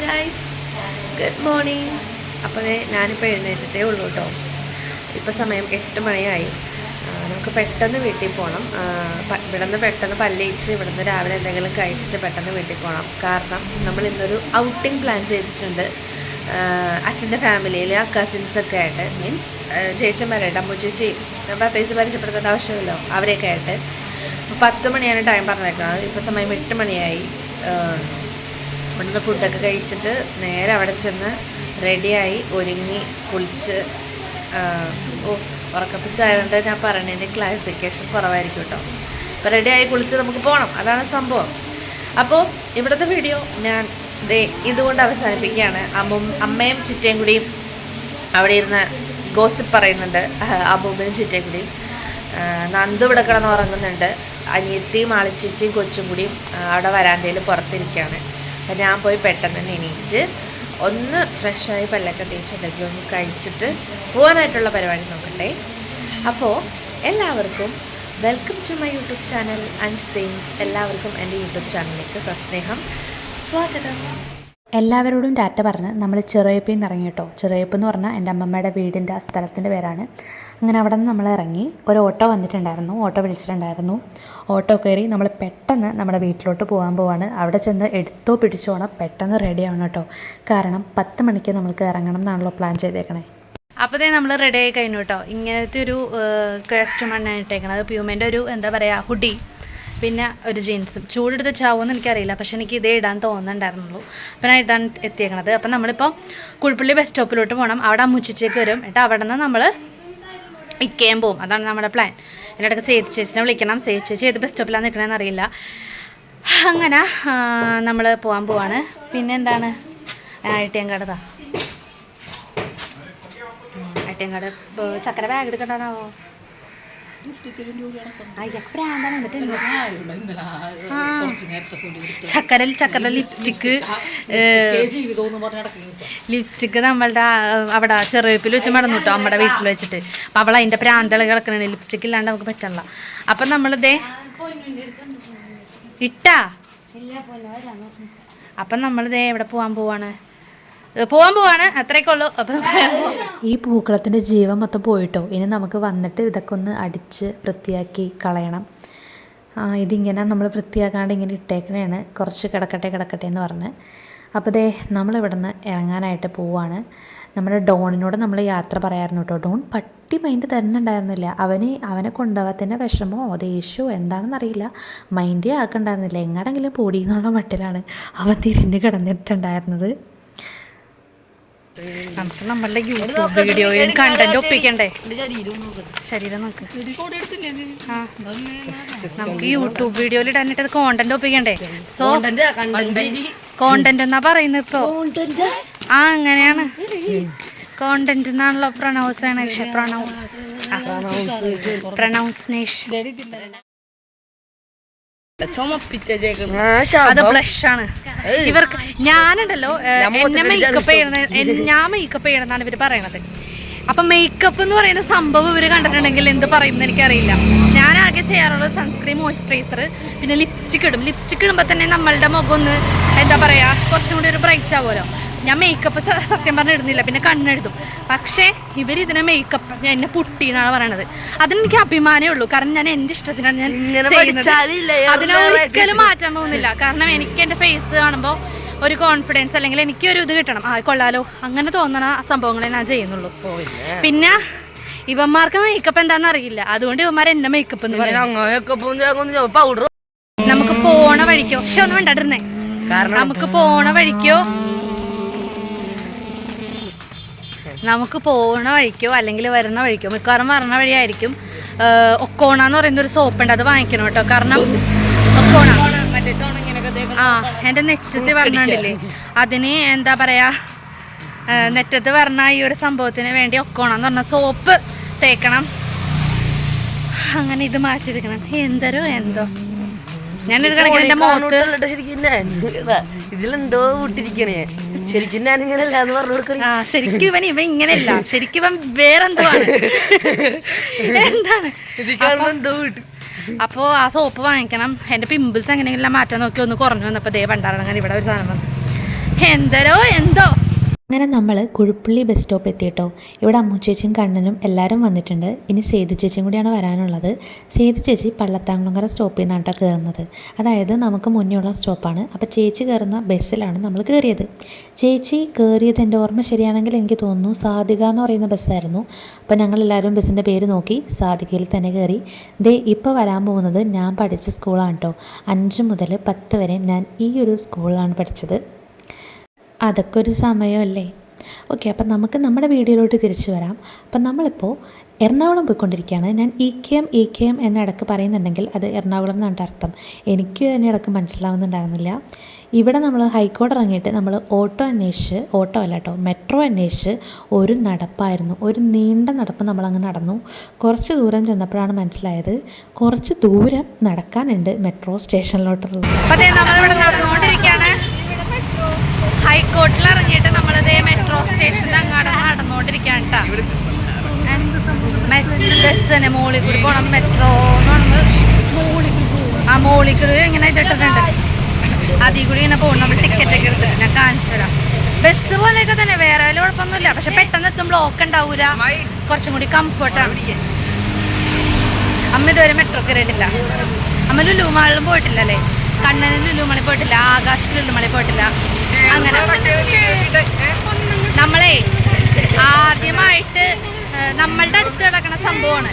Guys, good morning. അപ്പോൾ ഞാനിപ്പോൾ എഴുന്നേറ്റിട്ടേ ഉള്ളൂ കേട്ടോ. ഇപ്പോൾ സമയം 8 മണിയായി. നമുക്ക് പെട്ടെന്ന് വീട്ടിൽ പോകണം. ഇവിടുന്ന് പെട്ടെന്ന് പല്ലേച്ച് ഇവിടുന്ന് രാവിലെ എന്തെങ്കിലും കഴിച്ചിട്ട് പെട്ടെന്ന് വീട്ടിൽ പോകണം. കാരണം നമ്മൾ ഇന്നൊരു ഔട്ടിംഗ് പ്ലാൻ ചെയ്തിട്ടുണ്ട്. അച്ഛൻ്റെ ഫാമിലിയിൽ കസിൻസൊക്കെ ആയിട്ട്, മീൻസ് ചേച്ചന്മാരായിട്ട്, അമ്മു ചേച്ചി പ്രത്യേകിച്ച് പരിചയപ്പെടുത്തേണ്ട ആവശ്യമില്ലല്ലോ, അവരെയൊക്കെ ആയിട്ട്. 10 മണിയാണ് ടൈം പറഞ്ഞേക്കുന്നത്. ഇപ്പോൾ സമയം 8 മണിയായി. ഇവിടുന്ന് ഫുഡൊക്കെ കഴിച്ചിട്ട് നേരെ അവിടെ ചെന്ന് റെഡിയായി ഒരുങ്ങി കുളിച്ച് ഉറക്കപ്പിച്ചായതുകൊണ്ട് ഞാൻ പറഞ്ഞതിൻ്റെ ക്ലാരിഫിക്കേഷൻ കുറവായിരിക്കും കേട്ടോ. അപ്പോൾ റെഡിയായി കുളിച്ച് നമുക്ക് പോകണം, അതാണ് സംഭവം. അപ്പോൾ ഇവിടുത്തെ വീഡിയോ ഞാൻ ഇതുകൊണ്ട് അവസാനിപ്പിക്കുകയാണ്. അമ്മയും ചിറ്റയും കൂടിയും അവിടെ ഇരുന്ന് ഗോസിപ്പ് പറയുന്നുണ്ട്. അമ്മൂമ്മയും ചിറ്റയും കൂടിയും. നന്ദു ഇവിടെ കിടന്ന് ഉറങ്ങുന്നുണ്ട്. അനിയത്തിയും ആളിച്ചേച്ചിയും കൊച്ചും കൂടിയും അവിടെ വരാന്തയിൽ പുറത്തിരിക്കുകയാണ്. അപ്പം ഞാൻ പോയി പെട്ടെന്ന് തന്നെ എണീറ്റ് ഒന്ന് ഫ്രഷായി പല്ലൊക്കെ തേച്ചിട്ടുണ്ടെങ്കിൽ ഒന്ന് കഴിച്ചിട്ട് പോകാനായിട്ടുള്ള പരിപാടി നോക്കട്ടെ. അപ്പോൾ എല്ലാവർക്കും welcome to my YouTube channel Ann's things. എല്ലാവർക്കും എൻ്റെ യൂട്യൂബ് ചാനലിലേക്ക് സസ്നേഹം സ്വാഗതം. എല്ലാവരോടും ടാറ്റ പറഞ്ഞ് നമ്മൾ ചിറയപ്പിൽ നിന്ന് ഇറങ്ങി കേട്ടോ. ചിറയപ്പ് എന്ന് പറഞ്ഞാൽ എൻ്റെ അമ്മമ്മയുടെ വീടിൻ്റെ ആ സ്ഥലത്തിൻ്റെ പേരാണ്. അങ്ങനെ അവിടെ നിന്ന് നമ്മൾ ഇറങ്ങി. ഒരു ഓട്ടോ വന്നിട്ടുണ്ടായിരുന്നു, ഓട്ടോ വിളിച്ചിട്ടുണ്ടായിരുന്നു. ഓട്ടോ കയറി നമ്മൾ പെട്ടെന്ന് നമ്മുടെ വീട്ടിലോട്ട് പോകാൻ. അവിടെ ചെന്ന് എടുത്തോ പിടിച്ചോണം, പെട്ടെന്ന് റെഡി ആവണം കേട്ടോ. കാരണം 10 മണിക്ക് നമുക്ക് ഇറങ്ങണം എന്നാണല്ലോ പ്ലാൻ ചെയ്തേക്കണേ. അപ്പോൾ നമ്മൾ റെഡി ആയി കഴിഞ്ഞു കേട്ടോ. ഇങ്ങനത്തെ ഒരു കസ്റ്റമാണ് ഇട്ടേക്കണത്. പ്യൂമേൻ്റെ ഒരു എന്താ പറയുക ഹുഡി, പിന്നെ ഒരു ജീൻസും. ചൂടെടുത്ത് ചാവുമെന്ന് എനിക്കറിയില്ല, പക്ഷേ എനിക്ക് ഇതേ ഇടാൻ തോന്നുന്നുണ്ടായിരുന്നുള്ളൂ. അപ്പം ഞാൻ ഇതാണ് എത്തിയേക്കണത്. അപ്പം നമ്മളിപ്പോൾ കുഴിപ്പള്ളി ബസ് സ്റ്റോപ്പിലോട്ട് പോകണം. അവിടെ അമ്മുച്ചേക്ക് വരും. എന്നിട്ട് അവിടെ നിന്ന് നമ്മൾ ഇക്കയും പോവും. അതാണ് നമ്മുടെ പ്ലാൻ. എൻ്റെ ഇടയ്ക്ക് സേത് ചേച്ചിനെ വിളിക്കണം. സേത് ചേച്ചി ഏത് ബസ് സ്റ്റോപ്പിലാണ് നിൽക്കണമെന്ന് അറിയില്ല. അങ്ങനെ നമ്മൾ പോകാൻ പോവാണ്. പിന്നെ എന്താണ് ഐട്ടിയങ്കാട് ഐട്ടിയങ്കാട് ചക്കര ബാഗ് എടുക്കണ്ടാവോ? ചക്കര ലിപ്സ്റ്റിക്ക് നമ്മളുടെ അവിടെ ചെറുപ്പിൽ വെച്ച് മടന്നു കിട്ടും നമ്മുടെ വീട്ടിൽ വെച്ചിട്ട്. അപ്പം അവൾ അതിൻ്റെ പ്രാന്തള കിടക്കണേ. ലിപ്സ്റ്റിക്ക് ഇല്ലാണ്ട് നമുക്ക് പറ്റണില്ല. അപ്പം നമ്മളിതേ ഇട്ടാ. അപ്പം നമ്മളിതേ എവിടെ പോകാൻ പോവാണ് അത്രയൊക്കെ ഉള്ളൂ. അപ്പം ഈ പൂക്കളത്തിൻ്റെ ജീവൻ മൊത്തം പോയിട്ടോ. ഇനി നമുക്ക് വന്നിട്ട് ഇതൊക്കെ ഒന്ന് അടിച്ച് വൃത്തിയാക്കി കളയണം. ഇതിങ്ങനെ നമ്മൾ വൃത്തിയാക്കാണ്ട് ഇങ്ങനെ ഇട്ടേക്കണേണ്. കുറച്ച് കിടക്കട്ടെ എന്ന് പറഞ്ഞ്. അപ്പോൾ നമ്മളിവിടെ നിന്ന് ഇറങ്ങാനായിട്ട് പോവാണ്. നമ്മുടെ ഡോണിനോട് നമ്മൾ യാത്ര പറയായിരുന്നു കേട്ടോ. ഡോൺ പട്ടി മൈൻഡ് തരുന്നുണ്ടായിരുന്നില്ല. അവനെ കൊണ്ടുപോകാത്തതിൻ്റെ വിഷമോ ദേഷ്യമോ എന്താണെന്നറിയില്ല, മൈൻഡേ ആക്കണ്ടായിരുന്നില്ല. എങ്ങാടെങ്കിലും പൊടി എന്നുള്ള മട്ടിലാണ് അവൻ തിരിഞ്ഞ് കിടന്നിട്ടുണ്ടായിരുന്നത്. നമുക്ക് നമ്മളുടെ യൂട്യൂബ് വീഡിയോയിലും കണ്ടന്റ് ഒപ്പിക്കണ്ടേ? ശരീരം നോക്ക്. നമുക്ക് യൂട്യൂബ് വീഡിയോയിൽ ഇടാനിട്ട് അത് കോണ്ടന്റ് ഒപ്പിക്കണ്ടേ? സോ കോണ്ടന്റ് എന്നാ പറയുന്നത് ഇപ്പൊ. അങ്ങനെയാണ്, കോണ്ടന്റ് എന്നാണല്ലോ പ്രൊനൗൺസിയേഷൻ. അത് ബ്ലഷാണ് ഇവർക്ക്. ഞാനുണ്ടല്ലോ എന്നെ മേക്കപ്പ് ചെയ്യണമെന്നാണ് ഇവർ പറയണത്. അപ്പൊ മേക്കപ്പ് എന്ന് പറയുന്ന സംഭവം ഇവർ കണ്ടിട്ടുണ്ടെങ്കിൽ എന്ത് പറയും എന്ന് എനിക്കറിയില്ല. ഞാൻ ആകെ ചെയ്യാറുള്ളത് സൺസ്ക്രീൻ, മോയ്സ്ചറൈസർ, പിന്നെ ലിപ്സ്റ്റിക് ഇടും. ലിപ്സ്റ്റിക് ഇടുമ്പോൾ തന്നെ നമ്മളുടെ മുഖം ഒന്ന് എന്താ പറയാ കുറച്ചും കൂടി ഒരു ബ്രൈറ്റ് ആവുമല്ലോ. ഞാൻ മേക്കപ്പ് സത്യം പറഞ്ഞ് ഇടുന്നില്ല, പിന്നെ കണ്ണെഴുതും. പക്ഷേ ഇവരിതിനെ മേക്കപ്പ് എന്നെ പുട്ടി എന്നാണ് പറയണത്. അതിനെനിക്ക് അഭിമാനമേ ഉള്ളൂ. കാരണം ഞാൻ എൻ്റെ ഇഷ്ടത്തിനാണ് ഞാൻ ചെയ്യുന്നത്. അതിനൊരിക്കലും മാറ്റാൻ പോകുന്നില്ല. കാരണം എനിക്ക് എൻ്റെ ഫേസ് കാണുമ്പോൾ ഒരു കോൺഫിഡൻസ്, അല്ലെങ്കിൽ എനിക്കൊരു ഇത് കിട്ടണം, കൊള്ളാലോ അങ്ങനെ തോന്നണ സംഭവങ്ങളെ ഞാൻ ചെയ്യുന്നുള്ളൂ. പിന്നെ ഇവന്മാർക്ക് മേക്കപ്പ് എന്താണെന്ന് അറിയില്ല, അതുകൊണ്ട് ഇവന്മാർ എന്നെ മേക്കപ്പ് എന്ന് പറയും. നമുക്ക് പോണ വഴിക്കോ ഒന്നും വേണ്ടിരുന്നേ. നമുക്ക് പോണ വഴിക്കോ അല്ലെങ്കിൽ വരുന്ന വഴിക്കോ, മിക്കവാറും വരുന്ന വഴിയായിരിക്കും, ഒക്കോണ എന്ന് പറയുന്ന ഒരു സോപ്പ് ഉണ്ട്. അത് വാങ്ങിക്കണം കേട്ടോ. കാരണം ഒക്കോണ എൻ്റെ നെറ്റത്ത് പറഞ്ഞില്ലേ, അതിന് എന്താ പറയാ, നെറ്റത്ത് പറഞ്ഞ ഈ ഒരു സംഭവത്തിന് വേണ്ടി ഒക്കോണ എന്ന് പറഞ്ഞ സോപ്പ് തേക്കണം. അങ്ങനെ ഇത് മാറ്റിയെടുക്കണം. എന്തോ ഞാനൊരു കണക്കിന് എൻ്റെ മുഖത്ത് ഇതിലെന്തോ വിട്ടിരിക്കണേ. ശരിക്കും ഞാൻ ഇങ്ങനെയല്ല എന്ന് പറഞ്ഞു കൊടുക്കണേ. ശരിക്കും ഇവൻ ഇങ്ങനെയല്ല, ശരിക്കും ഇവൻ വേറെന്തോ ആണ്. എന്താണ് എന്തോ വിട്ടു. അപ്പോൾ ആ സോപ്പ് വാങ്ങിക്കണം. എൻ്റെ പിമ്പിൾസ് എങ്ങനെയെങ്കിലും മാറ്റാൻ നോക്കി ഒന്ന് കുറഞ്ഞു വന്നപ്പോൾ ദേ പണ്ടാറങ്ങനെ ഇവിടെ ഒരു സാധനം വന്നു. എന്തോ. അങ്ങനെ നമ്മൾ കുഴുപ്പള്ളി ബസ് സ്റ്റോപ്പ് എത്തിയിട്ടോ. ഇവിടെ അമ്മു ചേച്ചിയും കണ്ണനും എല്ലാവരും വന്നിട്ടുണ്ട്. ഇനി സേതു ചേച്ചിയും കൂടിയാണ് വരാനുള്ളത്. സേതു ചേച്ചി പള്ളത്താങ്കുളങ്ങര സ്റ്റോപ്പിൽ നിന്നാണ് കേട്ടോ കയറുന്നത്. അതായത് നമുക്ക് മുന്നേയുള്ള സ്റ്റോപ്പാണ്. അപ്പോൾ ചേച്ചി കയറുന്ന ബസ്സിലാണ് നമ്മൾ കയറിയത്. ചേച്ചി കയറിയത് എൻ്റെ ഓർമ്മ ശരിയാണെങ്കിൽ എനിക്ക് തോന്നുന്നു സാധിക എന്ന് പറയുന്ന ബസ്സായിരുന്നു. അപ്പോൾ ഞങ്ങളെല്ലാവരും ബസ്സിൻ്റെ പേര് നോക്കി സാധികയിൽ തന്നെ കയറി. ദേ ഇപ്പോൾ വരാൻ പോകുന്നത് ഞാൻ പഠിച്ച സ്കൂളാണ് കേട്ടോ. 5 മുതൽ 10 വരെ ഞാൻ ഈ ഒരു സ്കൂളിലാണ് പഠിച്ചത്. അതൊക്കെ ഒരു സമയമല്ലേ. ഓക്കെ, അപ്പം നമുക്ക് നമ്മുടെ വീഡിയോയിലോട്ട് തിരിച്ചു വരാം. അപ്പം നമ്മളിപ്പോൾ എറണാകുളം പോയിക്കൊണ്ടിരിക്കുകയാണ്. ഞാൻ ഇ കെ എം എന്ന ഇടക്ക് പറയുന്നുണ്ടെങ്കിൽ അത് എറണാകുളം എന്നാണ് അർത്ഥം. എനിക്ക് തന്നെ ഇടക്ക് മനസ്സിലാവുന്നുണ്ടായിരുന്നില്ല. ഇവിടെ നമ്മൾ ഹൈക്കോടതി ഇറങ്ങിയിട്ട് നമ്മൾ ഓട്ടോ അല്ല കേട്ടോ, മെട്രോ അന്വേഷിച്ച് ഒരു നടപ്പായിരുന്നു. ഒരു നീണ്ട നടപ്പ് നമ്മളങ്ങ് നടന്നു. കുറച്ച് ദൂരം ചെന്നപ്പോഴാണ് മനസ്സിലായത് കുറച്ച് ദൂരം നടക്കാനുണ്ട് മെട്രോ സ്റ്റേഷനിലോട്ടുള്ളത്. ഹൈക്കോർട്ടിൽ ഇറങ്ങിയിട്ട് നമ്മളിതേ മെട്രോ സ്റ്റേഷനിൽ അങ്ങാടെ നടന്നുകൊണ്ടിരിക്കുകയാണ് കേട്ടോ. ബസ്സിന് മോളിൽ കൂടി പോകണം. മെട്രോ എന്ന് പറഞ്ഞത് ആ മോളിൽ കൂടി ഇങ്ങനെ ഇതിട്ടിട്ടുണ്ട്. അതിൽ കൂടി ഇങ്ങനെ പോകും. നമ്മൾ ടിക്കറ്റ് ഒക്കെ എടുത്തിട്ട് ഞാൻ കാണിച്ചു തരാം. ബസ് പോലെയൊക്കെ തന്നെ, വേറെ വലിയ കുഴപ്പമൊന്നുമില്ല. പക്ഷെ പെട്ടെന്ന് എത്തും ബ്ലോക്ക് ഉണ്ടാവൂല, കുറച്ചും കൂടി കംഫർട്ടാണ്. അമ്മ ഇതുവരെ മെട്രോ കയറിയിട്ടില്ല. അമ്മ ലുലുമാളിലും പോയിട്ടില്ലല്ലേ? കണ്ണനും ലുലുമാളിൽ പോയിട്ടില്ല, ആകാശ് ലുലുമാളിൽ പോയിട്ടില്ല. അങ്ങനെ നമ്മളെ ആദ്യമായിട്ട് നമ്മളുടെ അടുത്ത് കിടക്കുന്ന സംഭവമാണ്.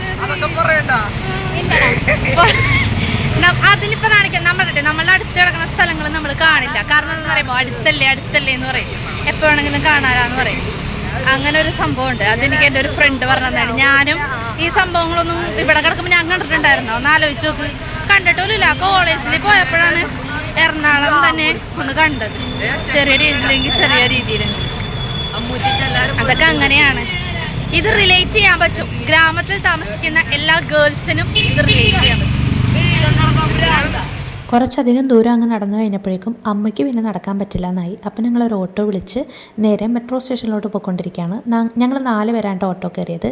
അതിനിപ്പോ കാണിക്കാം. നമ്മളുടെ അടുത്ത് കിടക്കുന്ന സ്ഥലങ്ങൾ നമ്മൾ കാണില്ല. കാരണം എന്താ പറയുമ്പോ അടുത്തല്ലേ എന്ന് പറയും. എപ്പോ വേണമെങ്കിലും കാണാനാന്ന് പറയും. അങ്ങനെ ഒരു സംഭവം ഉണ്ട്. അതെനിക്ക് എൻ്റെ ഒരു ഫ്രണ്ട് പറഞ്ഞതാണ്. ഞാനും ഈ സംഭവങ്ങളൊന്നും ഇവിടെ കിടക്കുമ്പോൾ ഞാൻ കണ്ടിട്ടുണ്ടായിരുന്നു. ഒന്ന് ആലോചിച്ച് നോക്ക്, കണ്ടിട്ടില്ല. കോളേജിൽ പോയപ്പോഴാണ് എറണാകുളം തന്നെ ഒന്ന് കണ്ടത്. ചെറിയ രീതിയിലെങ്കിൽ ചെറിയ രീതിയിൽ. അതൊക്കെ അങ്ങനെയാണ്. ഇത് റിലേറ്റ് ചെയ്യാൻ പറ്റും. ഗ്രാമത്തിൽ താമസിക്കുന്ന എല്ലാ ഗേൾസിനും ഇത് റിലേറ്റ് ചെയ്യാൻ പറ്റും. കുറച്ചധികം ദൂരം അങ്ങ് നടന്നു കഴിഞ്ഞപ്പോഴേക്കും അമ്മയ്ക്ക് പിന്നെ നടക്കാൻ പറ്റില്ല എന്നായി. അപ്പം ഞങ്ങളൊരു ഓട്ടോ വിളിച്ച് നേരെ മെട്രോ സ്റ്റേഷനിലോട്ട് പോയിക്കൊണ്ടിരിക്കുകയാണ്. ഞങ്ങൾ 4 പേരാണ് ഓട്ടോ കയറിയത്.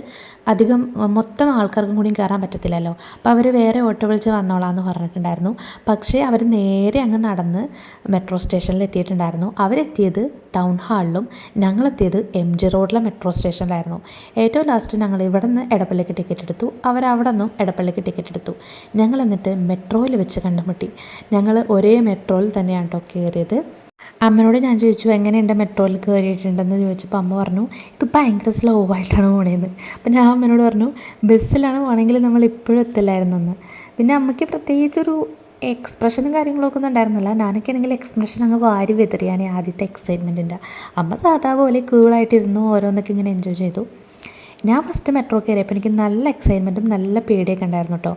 അധികം മൊത്തം ആൾക്കാർക്കും കൂടിയും കയറാൻ പറ്റത്തില്ലല്ലോ. അപ്പോൾ അവർ വേറെ ഓട്ടോ വിളിച്ച് വന്നോളാമെന്ന് പറഞ്ഞിട്ടുണ്ടായിരുന്നു. പക്ഷേ അവർ നേരെ അങ്ങ് നടന്ന് മെട്രോ സ്റ്റേഷനിൽ എത്തിയിട്ടുണ്ടായിരുന്നു. അവരെത്തിയത് ടൗൺ ഹാളിലും ഞങ്ങളെത്തിയത് MG റോഡിലെ മെട്രോ സ്റ്റേഷനിലായിരുന്നു. ഏറ്റവും ലാസ്റ്റ് ഞങ്ങൾ ഇവിടെ നിന്ന് എടപ്പള്ളിക്ക് ടിക്കറ്റ് എടുത്തു. അവരവിടെ നിന്നും എടപ്പള്ളിക്ക് ടിക്കറ്റ് എടുത്തു. ഞങ്ങൾ എന്നിട്ട് മെട്രോയിൽ വെച്ച് കണ്ടുമുട്ടി. ഞങ്ങൾ ഒരേ മെട്രോയിൽ തന്നെയാണ് കേട്ടോ കയറിയത്. അമ്മയോട് ഞാൻ ചോദിച്ചു എങ്ങനെയുണ്ട് മെട്രോയിൽ കയറിയിട്ടുണ്ടെന്ന് ചോദിച്ചപ്പോൾ അമ്മ പറഞ്ഞു ഇത് ഭയങ്കര സ്ലോ ആയിട്ടാണ് പോണേന്ന്. അപ്പം ഞാൻ അമ്മയോട് പറഞ്ഞു ബസ്സിലാണ് പോകണമെങ്കിൽ നമ്മൾ ഇപ്പോഴും എത്തില്ലായിരുന്നെന്ന്. പിന്നെ അമ്മയ്ക്ക് പ്രത്യേകിച്ചൊരു എക്സ്പ്രഷനും കാര്യങ്ങളൊക്കെ ഒന്നും ഉണ്ടായിരുന്നില്ല. ഞാനൊക്കെ ആണെങ്കിൽ എക്സ്പ്രഷൻ അങ്ങ് വാരി വെതറിയാണ് ആദ്യത്തെ എക്സൈറ്റ്മെൻറ്റിൻ്റെ. അമ്മ സാധാ പോലെ കൂളായിട്ടിരുന്നു, ഓരോന്നൊക്കെ ഇങ്ങനെ എൻജോയ് ചെയ്തു. ഞാൻ ഫസ്റ്റ് മെട്രോ കയറിയപ്പോൾ എനിക്ക് നല്ല എക്സൈറ്റ്മെൻറ്റും നല്ല പേടിയൊക്കെ ഉണ്ടായിരുന്നു കേട്ടോ.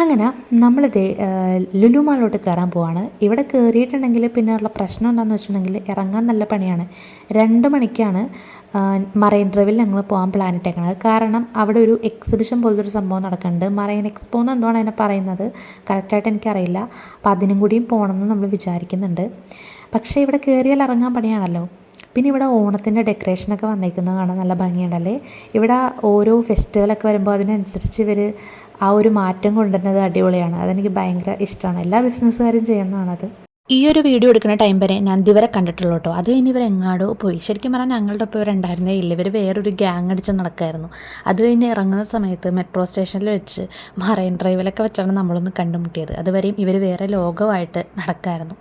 അങ്ങനെ നമ്മളിത് ലുലു മാളിലോട്ട് കയറാൻ പോവാണ്. ഇവിടെ കയറിയിട്ടുണ്ടെങ്കിൽ പിന്നെ ഉള്ള പ്രശ്നം എന്താണെന്ന് വെച്ചിട്ടുണ്ടെങ്കിൽ ഇറങ്ങാൻ നല്ല പണിയാണ്. 2 മണിക്കാണ് മറൈൻ ഡ്രൈവിൽ ഞങ്ങൾ പോകാൻ പ്ലാൻ ഇട്ടേക്കണത്. കാരണം അവിടെ ഒരു എക്സിബിഷൻ പോലത്തെ ഒരു സംഭവം നടക്കുന്നുണ്ട്. മറൈൻ എക്സ്പോ എന്ന് എന്തുവാണ് അതിനെ പറയുന്നത്, കറക്റ്റായിട്ട് എനിക്കറിയില്ല. അപ്പോൾ അതിനും കൂടിയും പോകണമെന്ന് നമ്മൾ വിചാരിക്കുന്നുണ്ട്. പക്ഷേ ഇവിടെ കയറിയാൽ ഇറങ്ങാൻ പണിയാണല്ലോ. പിന്നെ ഇവിടെ ഓണത്തിൻ്റെ ഡെക്കറേഷനൊക്കെ വന്നേക്കുന്നത് കാണാൻ നല്ല ഭംഗിയുണ്ടല്ലേ. ഇവിടെ ഓരോ ഫെസ്റ്റിവലൊക്കെ വരുമ്പോൾ അതിനനുസരിച്ച് ഇവർ ആ ഒരു മാറ്റം കൊണ്ടുവരുന്നത് അടിപൊളിയാണ്. അതെനിക്ക് ഭയങ്കര ഇഷ്ടമാണ്. എല്ലാ ബിസിനസ്സുകാരും ചെയ്യുന്നതാണത്. ഈ ഒരു വീഡിയോ എടുക്കുന്ന ടൈം വരെ ഞാൻ ഇതുവരെ കണ്ടിട്ടുള്ളൂ കേട്ടോ. അത് കഴിഞ്ഞ് ഇവർ എങ്ങാടോ പോയി. ശരിക്കും പറഞ്ഞാൽ ഞങ്ങളുടെ ഒപ്പം ഇവരുണ്ടായിരുന്നേ ഇല്ല. ഇവർ വേറൊരു ഗ്യാങ് അടിച്ച് നടക്കായിരുന്നു. അത് കഴിഞ്ഞ് ഇറങ്ങുന്ന സമയത്ത് മെട്രോ സ്റ്റേഷനിൽ വെച്ച് മറൈൻ ഡ്രൈവിലൊക്കെ വെച്ചാണ് നമ്മളൊന്ന് കണ്ടുമുട്ടിയത്. അതുവരെയും ഇവർ വേറെ ലോകമായിട്ട് നടക്കായിരുന്നു.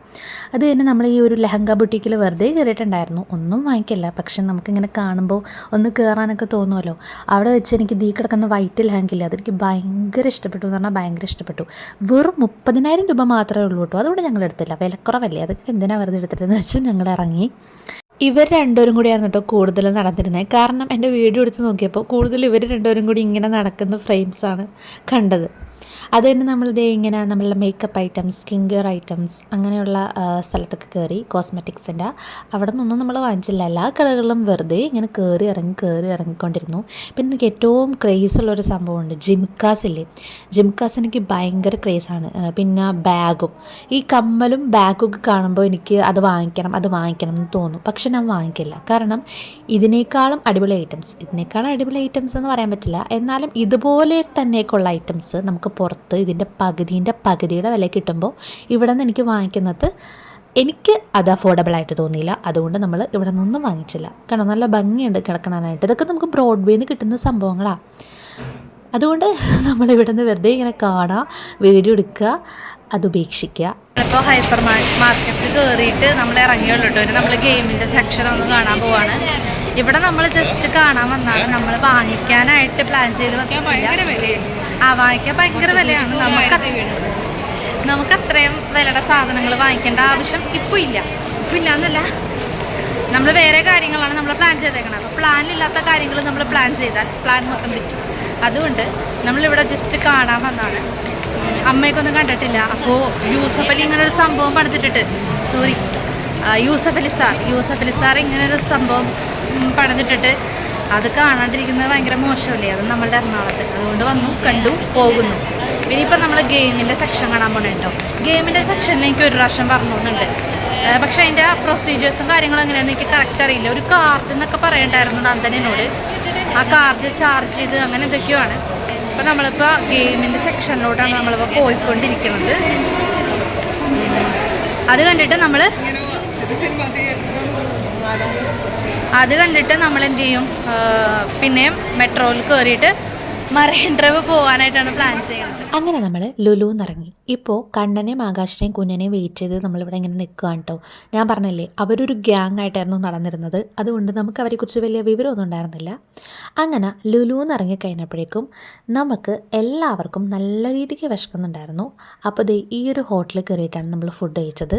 അത് കഴിഞ്ഞ് നമ്മൾ ഈ ഒരു ലെഹങ്ക ബുട്ടീക്കിൽ വെറുതെ കയറിയിട്ടുണ്ടായിരുന്നു. ഒന്നും വാങ്ങിക്കില്ല, പക്ഷെ നമുക്കിങ്ങനെ കാണുമ്പോൾ ഒന്ന് കയറാനൊക്കെ തോന്നുമല്ലോ. അവിടെ വെച്ച് എനിക്ക് ദീ കിടക്കുന്ന വൈറ്റ് ലെഹങ്കില്ല, അതെനിക്ക് ഭയങ്കര ഇഷ്ടപ്പെട്ടു എന്ന് പറഞ്ഞാൽ ഭയങ്കര ഇഷ്ടപ്പെട്ടു. വെറും 30,000 രൂപ മാത്രമേ ഉള്ളൂ കേട്ടോ. അതുകൊണ്ട് ഞങ്ങൾ എടുത്തില്ല. വിലക്കുറവല്ലേ, അതൊക്കെ എന്തിനാണ് വെറുതെ എടുത്തിട്ടെന്ന് വെച്ചാൽ ഞങ്ങൾ ഇറങ്ങി. ഇവർ രണ്ടുപേരും കൂടിയായിരുന്നു കേട്ടോ കൂടുതൽ നടന്നിരുന്നത്. കാരണം എൻ്റെ വീഡിയോ എടുത്ത് നോക്കിയപ്പോൾ കൂടുതൽ ഇവർ രണ്ടുപേരും കൂടി ഇങ്ങനെ നടക്കുന്ന ഫ്രെയിംസാണ് കണ്ടത്. അത് തന്നെ നമ്മളിതേ ഇങ്ങനെ നമ്മളുടെ makeup items, skin care items അങ്ങനെയുള്ള സ്ഥലത്തൊക്കെ കയറി. കോസ്മെറ്റിക്സിൻ്റെ അവിടെ നിന്നൊന്നും നമ്മൾ വാങ്ങിച്ചില്ല. എല്ലാ കടകളിലും വെറുതെ ഇങ്ങനെ കയറി ഇറങ്ങിക്കൊണ്ടിരുന്നു. പിന്നെ എനിക്ക് ഏറ്റവും ക്രേസുള്ളൊരു സംഭവമുണ്ട്, ജിംകാസില്ലേ. ജിംകാസ് എനിക്ക് ഭയങ്കര ക്രേസാണ്. പിന്നെ ബാഗും, ഈ കമ്മലും ബാഗൊക്കെ കാണുമ്പോൾ എനിക്ക് അത് വാങ്ങിക്കണം എന്ന് തോന്നും. പക്ഷെ ഞാൻ വാങ്ങിക്കില്ല. കാരണം ഇതിനേക്കാളും അടിപൊളി ഐറ്റംസ് എന്ന് പറയാൻ പറ്റില്ല, എന്നാലും ഇതുപോലെ തന്നെയൊക്കെയുള്ള ഐറ്റംസ് നമുക്ക് പുറത്ത് ഇതിൻ്റെ പകുതിയുടെ വില കിട്ടുമ്പോൾ ഇവിടെ നിന്ന് എനിക്ക് വാങ്ങിക്കുന്നത് എനിക്ക് അത് അഫോർഡബിൾ ആയിട്ട് തോന്നിയില്ല. അതുകൊണ്ട് നമ്മൾ ഇവിടെ നിന്നൊന്നും വാങ്ങിച്ചില്ല. കാരണം നല്ല ഭംഗിയുണ്ട് കിടക്കണാനായിട്ട്. ഇതൊക്കെ നമുക്ക് ബ്രോഡ്വേയിൽ നിന്ന് കിട്ടുന്ന സംഭവങ്ങളാണ്. അതുകൊണ്ട് നമ്മളിവിടെ നിന്ന് വെറുതെ ഇങ്ങനെ കാണുക, വീഡിയോ എടുക്കുക, അത് ഉപേക്ഷിക്കുക. ഇപ്പോൾ ഹൈപ്പർ മാർക്കറ്റ് കയറിയിട്ട് നമ്മൾ ഇറങ്ങിയുള്ളൂ കേട്ടോ. നമ്മൾ ഗെയിമിൻ്റെ സെക്ഷൻ ഒന്ന് കാണാൻ പോവാണ്. ഇവിടെ നമ്മൾ ജസ്റ്റ് കാണാൻ വന്നാണ്. നമ്മൾ വാങ്ങിക്കാനായിട്ട് പ്ലാൻ ചെയ്ത് വാങ്ങിക്കാൻ ഭയങ്കര വിലയാണ്. നമുക്ക് അത്രയും വിലയുടെ സാധനങ്ങൾ വാങ്ങിക്കേണ്ട ആവശ്യം ഇപ്പോൾ ഇല്ല എന്നല്ല, നമ്മൾ വേറെ കാര്യങ്ങളാണ് നമ്മൾ പ്ലാൻ ചെയ്തേക്കണം. അപ്പോൾ പ്ലാനില്ലാത്ത കാര്യങ്ങൾ നമ്മൾ പ്ലാൻ ചെയ്താൽ പ്ലാൻ മൊത്തം തെറ്റും. അതുകൊണ്ട് നമ്മളിവിടെ ജസ്റ്റ് കാണാൻ വന്നാണ്. അമ്മയൊക്കൊന്നും കണ്ടിട്ടില്ല. അപ്പോൾ യൂസഫ് അലി ഇങ്ങനൊരു സംഭവം പണിതിട്ടിട്ട് യൂസഫ് അലി സാർ ഇങ്ങനൊരു സംഭവം പണിതിട്ടിട്ട് അത് കാണാണ്ടിരിക്കുന്നത് ഭയങ്കര മോശമല്ലേ? അത് നമ്മളുടെ എറണാകുളത്ത്. അതുകൊണ്ട് വന്നു, കണ്ടു, പോകുന്നു. ഇനിയിപ്പോൾ നമ്മൾ ഗെയിമിൻ്റെ സെക്ഷൻ കാണാൻ പോകണം കേട്ടോ. ഗെയിമിൻ്റെ സെക്ഷനിൽ എനിക്ക് ഒരു പ്രാവശ്യം പറഞ്ഞുന്നുണ്ട്. പക്ഷേ അതിൻ്റെ പ്രൊസീജിയേഴ്സും കാര്യങ്ങളും എങ്ങനെയാണെന്ന് എനിക്ക് കറക്റ്റ് അറിയില്ല. ഒരു കാർഡ് എന്നൊക്കെ പറയണ്ടായിരുന്നു നന്ദനോട്. ആ കാർഡ് ചാർജ് ചെയ്ത് അങ്ങനെ എന്തൊക്കെയാണ്. അപ്പോൾ നമ്മളിപ്പോൾ ഗെയിമിൻ്റെ സെക്ഷനിലോട്ടാണ് നമ്മളിപ്പോൾ പോയിക്കൊണ്ടിരിക്കുന്നത്. അത് കണ്ടിട്ട് നമ്മൾ എന്ത് ചെയ്യും, പിന്നെയും മെട്രോയിൽ കയറിയിട്ട് മറൈൻ ഡ്രൈവ് പോകാനായിട്ടാണ് പ്ലാൻ ചെയ്യുന്നത്. അങ്ങനെ നമ്മൾ ലുലുന്ന് ഇറങ്ങി. ഇപ്പോൾ കണ്ണനെയും ആകാശിനെയും കുഞ്ഞിനെയും വെയിറ്റ് ചെയ്ത് നമ്മളിവിടെ ഇങ്ങനെ നിൽക്കുകയാണ് കേട്ടോ. ഞാൻ പറഞ്ഞില്ലേ, അവരൊരു ഗ്യാങ് ആയിട്ടായിരുന്നു നടന്നിരുന്നത്. അതുകൊണ്ട് നമുക്ക് അവരെക്കുറിച്ച് വലിയ വിവരമൊന്നും ഉണ്ടായിരുന്നില്ല. അങ്ങനെ ലുലുന്ന് ഇറങ്ങി കഴിഞ്ഞപ്പോഴേക്കും നമുക്ക് എല്ലാവർക്കും നല്ല രീതിക്ക് വിശക്കുന്നുണ്ടായിരുന്നു. അപ്പോൾ ദേ ഈ ഒരു ഹോട്ടലിൽ കയറിയിട്ടാണ് നമ്മൾ ഫുഡ് കഴിച്ചത്.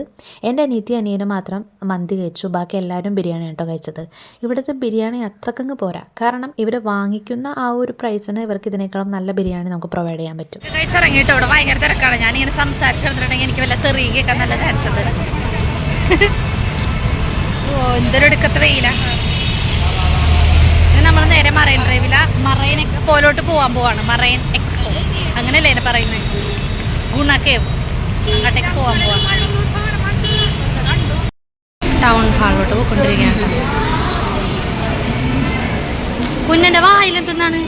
എൻ്റെ അനിയനും മാത്രം മന്തി കഴിച്ചു. ബാക്കി എല്ലാവരും ബിരിയാണി കേട്ടോ കഴിച്ചത്. ഇവിടുത്തെ ബിരിയാണി അത്രക്കങ്ങ് പോരാ. കാരണം ഇവർ വാങ്ങിക്കുന്ന ആ ഒരു പ്രൈസിന് ഇവർക്ക് ഇതിനേക്കാളും നല്ല ബിരിയാണി നമുക്ക് പ്രൊവൈഡ് ചെയ്യാൻ പറ്റും. കഴിച്ചിറങ്ങിയിട്ട് ഇവിടെ ഭയങ്കര തിരക്കാണ്. ഞാനിങ്ങനെ സംസാരിച്ചിട്ടുണ്ടെങ്കിൽ എനിക്ക് വല്ല തെറി കേൾക്കാൻ നല്ല ചാൻസ് ഉണ്ട്. എന്തൊരു എടുക്കത്തെ വെയില. ഇനി നമ്മൾ നേരെ മറൈൻ ഡ്രൈവില മറൈൻ എക്സ്പോയിലോട്ട് പോവാണ്. മറൈൻ എക്സ്പോ അങ്ങനെയല്ലേ എന്നെ പറയുന്നത്? ഗുണക്കേവ് അങ്ങോട്ടേക്ക് പോവാണ്. ടൗൺ ഹാളിലോട്ട് പോയിക്കൊണ്ടിരിക്കുകയാണ്. കുഞ്ഞൻ്റെ വായിലെന്താണ്?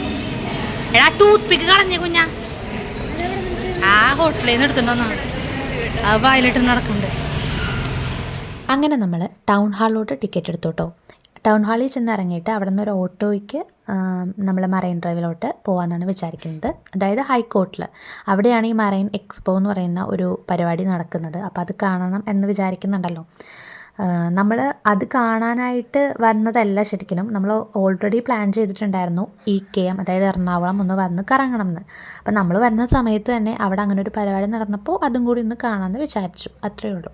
എടാ ടൂത്ത് പിക്ക് കളഞ്ഞ കുഞ്ഞ. ആ ഹോട്ടലിൽ നിന്ന് എടുത്തിട്ടുണ്ടെന്നാണ് ആ വായിലിട്ട് നടക്കുന്നുണ്ട്. അങ്ങനെ നമ്മൾ ടൗൺ ഹാളിലോട്ട് ടിക്കറ്റ് എടുത്തു കേട്ടോ. ടൗൺ ഹാളിൽ ചെന്ന് ഇറങ്ങിയിട്ട് അവിടെ നിന്ന് ഒരു ഓട്ടോയ്ക്ക് നമ്മൾ മറൈൻ ഡ്രൈവിലോട്ട് പോകാമെന്നാണ് വിചാരിക്കുന്നത്. അതായത് ഹൈക്കോർട്ടിൽ അവിടെയാണ് ഈ മറൈൻ എക്സ്പോ എന്ന് പറയുന്ന ഒരു പരിപാടി നടക്കുന്നത്. അപ്പോൾ അത് കാണണം എന്ന് വിചാരിക്കുന്നുണ്ടല്ലോ. നമ്മൾ അത് കാണാനായിട്ട് വന്നതല്ല. ശരിക്കും നമ്മൾ ഓൾറെഡി പ്ലാൻ ചെയ്തിട്ടുണ്ടായിരുന്നു EKM, അതായത് എറണാകുളം ഒന്ന് വന്ന് കറങ്ങണം എന്ന്. അപ്പം നമ്മൾ വരുന്ന സമയത്ത് തന്നെ അവിടെ അങ്ങനെ ഒരു പരിപാടി നടന്നപ്പോൾ അതും കൂടി ഒന്ന് കാണാമെന്ന് വിചാരിച്ചു. അത്രയേ ഉള്ളൂ.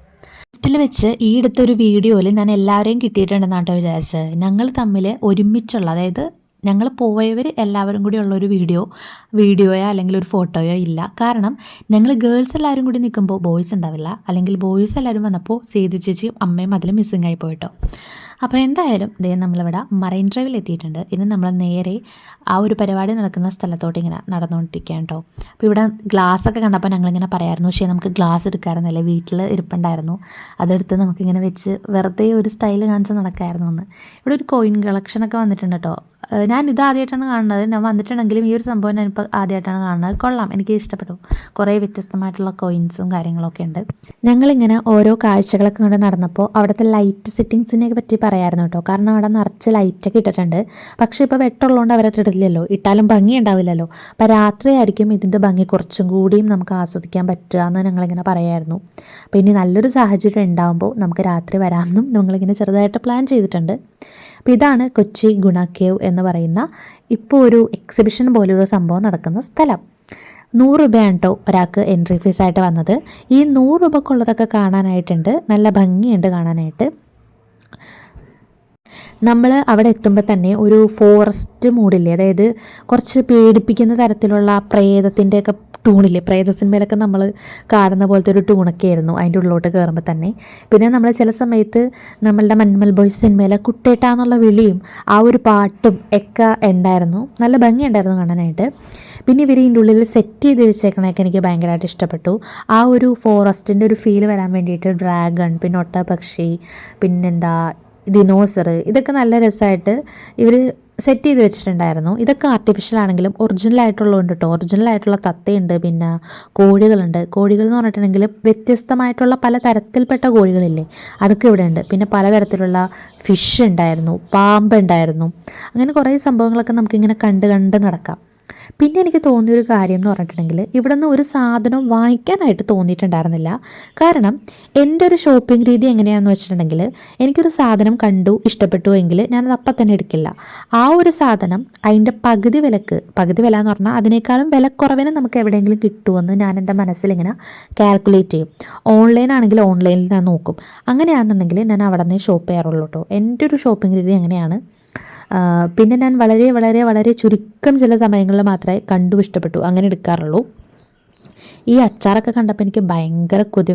ഇതിൽ വെച്ച് ഈ അടുത്തൊരു വീഡിയോയിൽ ഞാൻ എല്ലാവരെയും കിട്ടിയിട്ടുണ്ടെന്നാട്ടോ വിചാരിച്ചത്. ഞങ്ങൾ തമ്മിൽ ഒരുമിച്ചുള്ള, അതായത് ഞങ്ങൾ പോയവർ എല്ലാവരും കൂടി ഉള്ളൊരു വീഡിയോയോ അല്ലെങ്കിൽ ഒരു ഫോട്ടോയോ ഇല്ല. കാരണം ഞങ്ങൾ ഗേൾസ് എല്ലാവരും കൂടി നിൽക്കുമ്പോൾ ബോയ്സ് ഉണ്ടാവില്ല. അല്ലെങ്കിൽ ബോയ്സ് എല്ലാവരും വന്നപ്പോൾ സേതു ചേച്ചിയും അമ്മയും അതിൽ മിസ്സിങ് ആയി പോയിട്ടോ. അപ്പോൾ എന്തായാലും നമ്മളിവിടെ മറൈൻ ഡ്രൈവിൽ എത്തിയിട്ടുണ്ട്. ഇനി നമ്മൾ നേരെ ആ ഒരു പരിപാടി നടക്കുന്ന സ്ഥലത്തോട്ട് ഇങ്ങനെ നടന്നുകൊണ്ടിരിക്കുകയാണ് കേട്ടോ. അപ്പോൾ ഇവിടെ ഗ്ലാസ്സൊക്കെ കണ്ടപ്പോൾ ഞങ്ങളിങ്ങനെ പറയായിരുന്നു, പക്ഷേ നമുക്ക് ഗ്ലാസ് എടുക്കാമായിരുന്നില്ല, വീട്ടിൽ ഇരിപ്പുണ്ടായിരുന്നു. അതെടുത്ത് നമുക്കിങ്ങനെ വെച്ച് വെറുതെ ഒരു സ്റ്റൈൽ കാണിച്ച് നടക്കായിരുന്നു എന്ന്. ഇവിടെ ഒരു കോയിൻ കളക്ഷനൊക്കെ വന്നിട്ടുണ്ട് കേട്ടോ. ഞാൻ ഇത് ആദ്യമായിട്ടാണ് കാണുന്നത്. ഞാൻ വന്നിട്ടുണ്ടെങ്കിലും ഈ ഒരു സംഭവം ഞാനിപ്പോൾ ആദ്യമായിട്ടാണ് കാണുന്നത്. കൊള്ളാം, എനിക്ക് ഇഷ്ടപ്പെട്ടു. കുറേ വ്യത്യസ്തമായിട്ടുള്ള കോയിൻസും കാര്യങ്ങളൊക്കെ ഉണ്ട്. ഞങ്ങളിങ്ങനെ ഓരോ കാഴ്ചകളൊക്കെ കൊണ്ട് നടന്നപ്പോൾ അവിടുത്തെ ലൈറ്റ് സെറ്റിങ്സിനെ പറ്റി പറയായിരുന്നു കേട്ടോ. കാരണം അവിടെ നിറച്ച് ലൈറ്റൊക്കെ ഇട്ടിട്ടുണ്ട്. പക്ഷേ ഇപ്പോൾ വെട്ടമുള്ളതുകൊണ്ട് അവരത് ഇടില്ലല്ലോ, ഇട്ടാലും ഭംഗി ഉണ്ടാവില്ലല്ലോ. അപ്പോൾ രാത്രിയായിരിക്കും ഇതിൻ്റെ ഭംഗി കുറച്ചും കൂടിയും നമുക്ക് ആസ്വദിക്കാൻ പറ്റുക എന്ന് ഞങ്ങളിങ്ങനെ പറയായിരുന്നു. അപ്പോൾ ഇനി നല്ലൊരു സാഹചര്യം ഉണ്ടാകുമ്പോൾ നമുക്ക് രാത്രി വരാമെന്നും ഞങ്ങളിങ്ങനെ ചെറുതായിട്ട് പ്ലാൻ ചെയ്തിട്ടുണ്ട്. അപ്പോൾ ഇതാണ് കൊച്ചി ഗുണക്കേവ് എന്ന് പറയുന്ന ഇപ്പോൾ ഒരു എക്സിബിഷൻ പോലൊരു സംഭവം നടക്കുന്ന സ്ഥലം. 100 രൂപയാണ് കേട്ടോ ഒരാൾക്ക് എൻട്രി ഫീസായിട്ട് വന്നത്. ഈ 100 രൂപക്കുള്ളതൊക്കെ കാണാനായിട്ടുണ്ട്. നല്ല ഭംഗിയുണ്ട് കാണാനായിട്ട്. നമ്മൾ അവിടെ എത്തുമ്പോൾ തന്നെ ഒരു ഫോറസ്റ്റ് മൂഡില്ലേ, അതായത് കുറച്ച് പേടിപ്പിക്കുന്ന തരത്തിലുള്ള പ്രേതത്തിൻ്റെയൊക്കെ ടൂണില്ലേ, പ്രേത സിനിമയിലൊക്കെ നമ്മൾ കാണുന്ന പോലത്തെ ഒരു ടൂണൊക്കെ ആയിരുന്നു അതിൻ്റെ ഉള്ളിലോട്ട് കയറുമ്പോൾ തന്നെ. പിന്നെ നമ്മൾ ചില സമയത്ത് നമ്മളുടെ മന്മൽ ബോയ്സ് സിനിമയിലെ കുട്ടേട്ട എന്നുള്ള വിളിയും ആ ഒരു പാട്ടും ഒക്കെ ഉണ്ടായിരുന്നു. നല്ല ഭംഗിയുണ്ടായിരുന്നു കാണാനായിട്ട്. പിന്നെ ഇവർ ഇതിൻ്റെ ഉള്ളിൽ സെറ്റ് ചെയ്ത് വെച്ചേക്കണതൊക്കെ എനിക്ക് ഭയങ്കരമായിട്ട് ഇഷ്ടപ്പെട്ടു. ആ ഒരു ഫോറസ്റ്റിൻ്റെ ഒരു ഫീൽ വരാൻ വേണ്ടിയിട്ട് ഡ്രാഗൺ, പിന്നെ ഒട്ടപക്ഷി, പിന്നെന്താ ദിനോസർ, ഇതൊക്കെ നല്ല രസമായിട്ട് ഇവർ സെറ്റ് ചെയ്ത് വെച്ചിട്ടുണ്ടായിരുന്നു. ഇതൊക്കെ ആർട്ടിഫിഷ്യൽ ആണെങ്കിലും ഒറിജിനൽ ആയിട്ടുള്ളതുണ്ട് കേട്ടോ. ഒറിജിനൽ ആയിട്ടുള്ള തത്തയുണ്ട്, പിന്നെ കോഴികളുണ്ട്. കോഴികൾ എന്ന് പറഞ്ഞിട്ടുണ്ടെങ്കിൽ വ്യത്യസ്തമായിട്ടുള്ള പല തരത്തിൽപ്പെട്ട കോഴികളില്ലേ, അതൊക്കെ ഇവിടെ ഉണ്ട്. പിന്നെ പലതരത്തിലുള്ള ഫിഷ് ഉണ്ടായിരുന്നു, പാമ്പ് ഉണ്ടായിരുന്നു. അങ്ങനെ കുറേ സംഭവങ്ങളൊക്കെ നമുക്കിങ്ങനെ കണ്ട് നടക്കാം. പിന്നെ എനിക്ക് തോന്നിയൊരു കാര്യം എന്ന് പറഞ്ഞിട്ടുണ്ടെങ്കിൽ ഇവിടെ നിന്ന് ഒരു സാധനം വാങ്ങിക്കാനായിട്ട് തോന്നിയിട്ടുണ്ടായിരുന്നില്ല. കാരണം എൻ്റെ ഒരു ഷോപ്പിംഗ് രീതി എങ്ങനെയാണെന്ന് വെച്ചിട്ടുണ്ടെങ്കിൽ എനിക്കൊരു സാധനം കണ്ടു ഇഷ്ടപ്പെട്ടു എങ്കിൽ ഞാനത് അപ്പം തന്നെ എടുക്കില്ല. ആ ഒരു സാധനം അതിൻ്റെ പകുതി വില എന്ന് പറഞ്ഞാൽ അതിനേക്കാളും വിലക്കുറവിന് നമുക്ക് എവിടെയെങ്കിലും കിട്ടുമെന്ന് ഞാൻ എൻ്റെ മനസ്സിലിങ്ങനെ കാൽക്കുലേറ്റ് ചെയ്യും. ഓൺലൈനാണെങ്കിൽ ഓൺലൈനിൽ ഞാൻ നോക്കും. അങ്ങനെയാണെന്നുണ്ടെങ്കിൽ ഞാൻ അവിടെ നിന്ന് ഷോപ്പ് ചെയ്യാറുള്ളൂ കേട്ടോ. എൻ്റെ ഒരു ഷോപ്പിംഗ് രീതി അങ്ങനെയാണ്. പിന്നെ ഞാൻ വളരെ വളരെ വളരെ ചുരുക്കം ചില സമയങ്ങളിൽ മാത്രമേ കണ്ടു ഇഷ്ടപ്പെട്ടു അങ്ങനെ എടുക്കാറുള്ളൂ. ഈ അച്ചാറൊക്കെ കണ്ടപ്പോൾ എനിക്ക് ഭയങ്കര കൊതി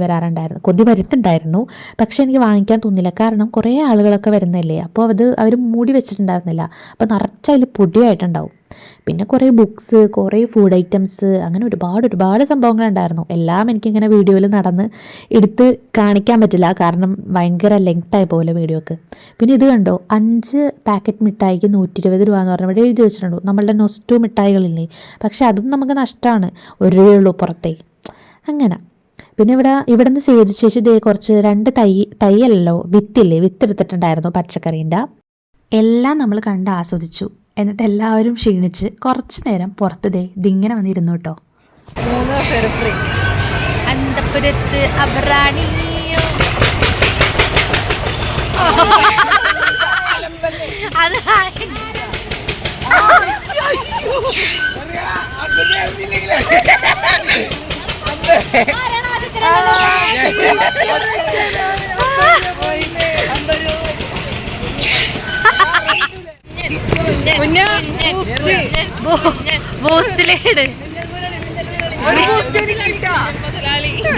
വരുത്തുണ്ടായിരുന്നു. പക്ഷേ എനിക്ക് വാങ്ങിക്കാൻ തോന്നില്ല. കാരണം കുറേ ആളുകളൊക്കെ വരുന്നതല്ലേ, അപ്പോൾ അവർ മൂടി വെച്ചിട്ടുണ്ടായിരുന്നില്ല. അപ്പോൾ നിറച്ചതിൽ പൊടിയായിട്ടുണ്ടാവും. പിന്നെ കുറേ ബുക്സ്, കുറേ ഫുഡ് ഐറ്റംസ്, അങ്ങനെ ഒരുപാട് സംഭവങ്ങളുണ്ടായിരുന്നു. എല്ലാം എനിക്കിങ്ങനെ വീഡിയോയിൽ നടന്ന് എടുത്ത് കാണിക്കാൻ പറ്റില്ല, കാരണം ഭയങ്കര ലെങ്തായി പോലെ വീഡിയോക്ക്. പിന്നെ ഇത് കണ്ടോ, 5 പാക്കറ്റ് മിഠായിക്ക് 120 രൂപ എന്ന് പറഞ്ഞാൽ ഇവിടെ എഴുതി വെച്ചിട്ടുണ്ടോ. നമ്മളുടെ നൊസ്റ്റു മിഠായികളില്ലേ, പക്ഷെ അതും നമുക്ക് നഷ്ടമാണ്, 1 രൂപയുള്ളൂ പുറത്തേ. അങ്ങനെ പിന്നെ ഇവിടെ നിന്ന് ചേച്ചി ഇതേ കുറച്ച് 2 തൈയല്ലോ വിത്തെടുത്തിട്ടുണ്ടായിരുന്നു പച്ചക്കറീൻ്റെ. എല്ലാം നമ്മൾ കണ്ട് ആസ്വദിച്ചു. എന്നിട്ട് എല്ലാവരും ക്ഷീണിച്ച് കുറച്ച് നേരം പുറത്ത് ഇതിങ്ങനെ വന്നിരുന്നു കേട്ടോ. അന്തപുരത്ത് അബ്രാണിയോ അത്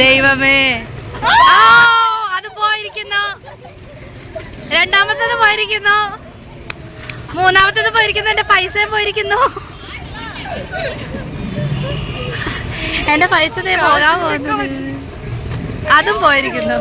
ദൈവമേ, അത് പോയിരിക്കുന്നു. രണ്ടാമത്തേത് പോയിരിക്കുന്നു. മൂന്നാമത്തേത് പോയിരിക്കുന്നു. എന്റെ പൈസ പോയിരിക്കുന്നു. എന്റെ പൈസ പോകാൻ പോകുന്നു. അതും പോയിരിക്കുന്നു.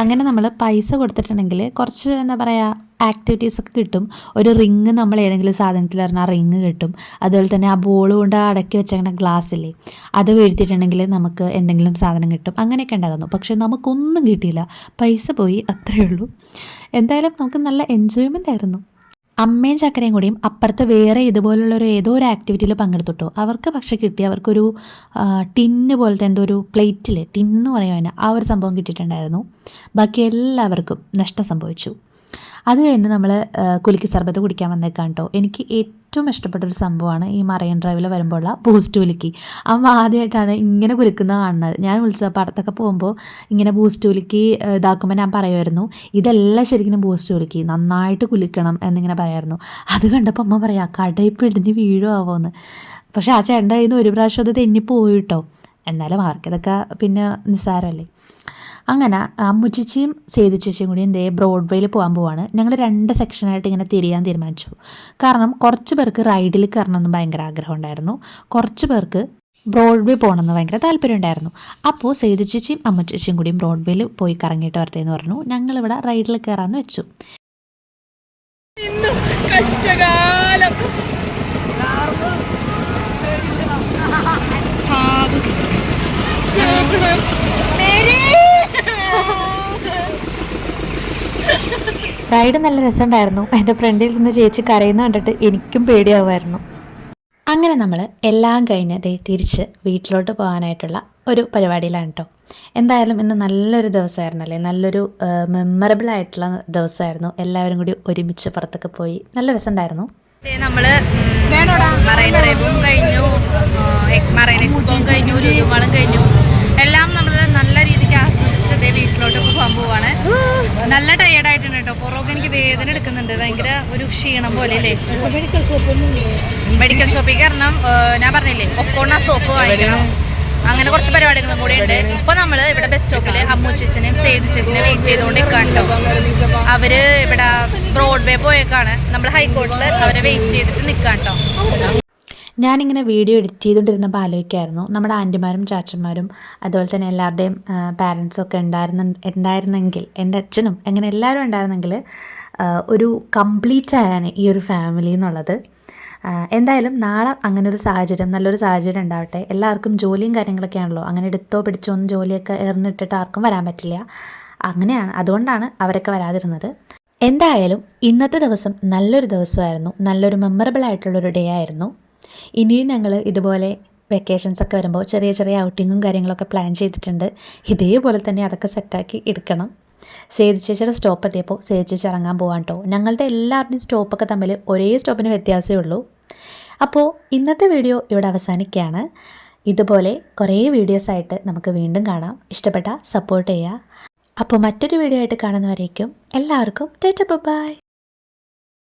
അങ്ങനെ നമ്മൾ പൈസ കൊടുത്തിട്ടുണ്ടെങ്കിൽ കുറച്ച് എന്താ പറയുക ആക്ടിവിറ്റീസ് ഒക്കെ കിട്ടും. ഒരു റിങ് നമ്മൾ ഏതെങ്കിലും സാധനത്തിൽ പറഞ്ഞാൽ റിങ് കിട്ടും. അതുപോലെ തന്നെ ആ ബോൾ കൊണ്ട് അടക്കി വെച്ചേക്കുന്ന ഗ്ലാസ് ഇല്ലേ, അത് വീഴ്ത്തിയിട്ടുണ്ടെങ്കിൽ നമുക്ക് എന്തെങ്കിലും സാധനം കിട്ടും. അങ്ങനെയൊക്കെ ഉണ്ടായിരുന്നു. പക്ഷെ നമുക്കൊന്നും കിട്ടിയില്ല, പൈസ പോയി, അത്രയേ ഉള്ളൂ. എന്തായാലും നമുക്ക് നല്ല എൻജോയ്മെൻ്റ് ആയിരുന്നു. അമ്മയും ചക്കരയും കൂടിയും അപ്പുറത്ത് വേറെ ഇതുപോലുള്ളൊരു ഏതോ ഒരു ആക്ടിവിറ്റിയിൽ പങ്കെടുത്തിട്ടോ. അവർക്ക് പക്ഷേ കിട്ടി, അവർക്കൊരു ടിന്ന് പോലത്തെ എന്തോ ഒരു പ്ലേറ്റിൽ ടിന്ന് പറയുവാൻ ആ ഒരു സംഭവം കിട്ടിയിട്ടുണ്ടായിരുന്നു. ബാക്കി എല്ലാവർക്കും നഷ്ടം സംഭവിച്ചു. അത് കഴിഞ്ഞ് നമ്മൾ കുലുക്കി സർബത്ത് കുടിക്കാൻ വന്നേക്കാം കേട്ടോ. എനിക്ക് ഏറ്റവും ഇഷ്ടപ്പെട്ടൊരു സംഭവമാണ് ഈ മറൈൻ ഡ്രൈവിൽ വരുമ്പോഴുള്ള ബൂസ്റ്റ് കുലുക്കി. അമ്മ ആദ്യമായിട്ടാണ് ഇങ്ങനെ കുലുക്കുന്നത് കാണുന്നത്. ഞാൻ ഉത്സവപ്പാടത്തൊക്കെ പോകുമ്പോൾ ഇങ്ങനെ ബൂസ്റ്റ് കുലുക്കി ഇതാക്കുമ്പോൾ ഞാൻ പറയുമായിരുന്നു, ഇതെല്ലാം ശരിക്കും ബൂസ്റ്റ് കുലുക്കി നന്നായിട്ട് കുലുക്കണം എന്നിങ്ങനെ പറയായിരുന്നു. അത് കണ്ടപ്പോൾ അമ്മ പറയാം, കടയിൽ പിടിഞ്ഞ് വീഴുമാവോന്ന്. പക്ഷേ ആ ചേട്ടൻ്റെ കയ്യിൽ നിന്ന് ഒരു പ്രാവശ്യം അത് തെന്നിപ്പോയി കേട്ടോ. എന്നാലും അവർക്കിതൊക്കെ പിന്നെ നിസ്സാരമല്ലേ. അങ്ങനെ അമ്മുച്ചിയും സേതു ചേച്ചിയും കൂടി ബ്രോഡ്വേയിൽ പോകാൻ പോവാണ്. ഞങ്ങൾ 2 സെക്ഷനായിട്ട് ഇങ്ങനെ തിരിയാൻ തീരുമാനിച്ചു. കാരണം കുറച്ച് പേർക്ക് റൈഡിൽ കയറണമെന്ന് ഭയങ്കര ആഗ്രഹം ഉണ്ടായിരുന്നു, കുറച്ച് പേർക്ക് ബ്രോഡ്വേ പോകണമെന്ന് ഭയങ്കര താല്പര്യം ഉണ്ടായിരുന്നു. അപ്പോൾ സേതു ചേച്ചിയും അമ്മുച്ചേച്ചിയും കൂടിയും ബ്രോഡ്വേയിൽ പോയി കറങ്ങിയിട്ട് വരട്ടെ എന്ന് പറഞ്ഞു. ഞങ്ങളിവിടെ റൈഡിൽ കയറാമെന്ന് വെച്ചു. കഷ്ടകാലം റൈഡ് നല്ല രസമുണ്ടായിരുന്നു. എൻ്റെ ഫ്രണ്ടിൽ നിന്ന് ചേച്ചി കരയുന്ന കണ്ടിട്ട് എനിക്കും പേടിയാവുമായിരുന്നു. അങ്ങനെ നമ്മൾ എല്ലാം കഴിഞ്ഞ് തിരിച്ച് വീട്ടിലോട്ട് പോകാനായിട്ടുള്ള ഒരു പരിപാടിയിലാണ് കേട്ടോ. എന്തായാലും ഇന്ന് നല്ലൊരു ദിവസമായിരുന്നല്ലേ, നല്ലൊരു മെമ്മറബിൾ ആയിട്ടുള്ള ദിവസമായിരുന്നു. എല്ലാവരും കൂടി ഒരുമിച്ച് പുറത്തൊക്കെ പോയി നല്ല രസമുണ്ടായിരുന്നു. നമ്മൾ മറൈൻ ഡ്രൈവും കഴിഞ്ഞു, മറൈൻ എക്സ്പോയും കഴിഞ്ഞു, ലുലുമാളും കഴിഞ്ഞു. എല്ലാം നമ്മൾ നല്ല രീതിക്ക് ആസ്വദിച്ച് വീട്ടിലോട്ട് പോകാൻ പോവാണ്. നല്ല ടയേർഡായിട്ടുണ്ട് കേട്ടോ. പുറമൊക്കെ എനിക്ക് വേദന എടുക്കുന്നുണ്ട്, ഭയങ്കര ഒരു ക്ഷീണം പോലെ അല്ലേ. മെഡിക്കൽ ഷോപ്പിൽ കാരണം ഞാൻ പറഞ്ഞില്ലേ, ഒക്കോണ സോപ്പ് വാങ്ങിക്കണം. അങ്ങനെ കുറച്ച് പരിപാടികളും കൂടി ഉണ്ട്. ഇപ്പോൾ നമ്മൾ ഇവിടെ ബസ് സ്റ്റോപ്പിൽ അമ്മു ചേച്ചിനെയും സേതു ചേച്ചിനെയും വെയിറ്റ് ചെയ്തുകൊണ്ട് നിൽക്കാൻ കേട്ടോ. അവർ ഇവിടെ ബ്രോഡ്വേ പോയേക്കാണ്. നമ്മൾ ഹൈക്കോർട്ടിൽ അവരെ വെയിറ്റ് ചെയ്തിട്ട് നിൽക്കാൻ കേട്ടോ. ഞാനിങ്ങനെ വീഡിയോ എഡിറ്റ് ചെയ്തുകൊണ്ടിരുന്നപ്പോൾ ആലോചിക്കായിരുന്നു നമ്മുടെ ആൻറ്റിമാരും ചാച്ചന്മാരും അതുപോലെ തന്നെ എല്ലാവരുടെയും പാരൻസൊക്കെ ഉണ്ടായിരുന്നെങ്കിൽ എൻ്റെ അച്ഛനും അങ്ങനെ എല്ലാവരും ഉണ്ടായിരുന്നെങ്കിൽ ഒരു കംപ്ലീറ്റ് ആയാണ് ഈ ഒരു ഫാമിലി എന്നുള്ളത്. എന്തായാലും നാളെ അങ്ങനെ ഒരു സാഹചര്യം, നല്ലൊരു സാഹചര്യം ഉണ്ടാവട്ടെ. എല്ലാവർക്കും ജോലിയും കാര്യങ്ങളൊക്കെ ആണല്ലോ, അങ്ങനെ എടുത്തോ പിടിച്ചോ ഒന്നും ജോലിയൊക്കെ എറിഞ്ഞിട്ടിട്ട് ആർക്കും വരാൻ പറ്റില്ല. അങ്ങനെയാണ്, അതുകൊണ്ടാണ് അവരൊക്കെ വരാതിരുന്നത്. എന്തായാലും ഇന്നത്തെ ദിവസം നല്ലൊരു ദിവസമായിരുന്നു, നല്ലൊരു മെമ്മറബിൾ ആയിട്ടുള്ളൊരു ഡേ ആയിരുന്നു. ഇനിയും ഞങ്ങൾ ഇതുപോലെ വെക്കേഷൻസൊക്കെ വരുമ്പോൾ ചെറിയ ചെറിയ ഔട്ടിങ്ങും കാര്യങ്ങളൊക്കെ പ്ലാൻ ചെയ്തിട്ടുണ്ട്. ഇതേപോലെ തന്നെ അതൊക്കെ സെറ്റാക്കി എടുക്കണം. സേതു ചേച്ചിയുടെ സ്റ്റോപ്പ് എത്തിയപ്പോൾ സേതു ചേച്ചി ഇറങ്ങാൻ പോകാൻ കേട്ടോ. ഞങ്ങളുടെ എല്ലാവരുടെയും സ്റ്റോപ്പൊക്കെ തമ്മിൽ ഒരേ സ്റ്റോപ്പിന് വ്യത്യാസമേ ഉള്ളൂ. അപ്പോൾ ഇന്നത്തെ വീഡിയോ ഇവിടെ അവസാനിക്കുകയാണ്. ഇതുപോലെ കുറേ വീഡിയോസായിട്ട് നമുക്ക് വീണ്ടും കാണാം. ഇഷ്ടപ്പെട്ട സപ്പോർട്ട് ചെയ്യുക. അപ്പോൾ മറ്റൊരു വീഡിയോ ആയിട്ട് കാണുന്നവരേക്കും എല്ലാവർക്കും ടാറ്റാ ബൈ.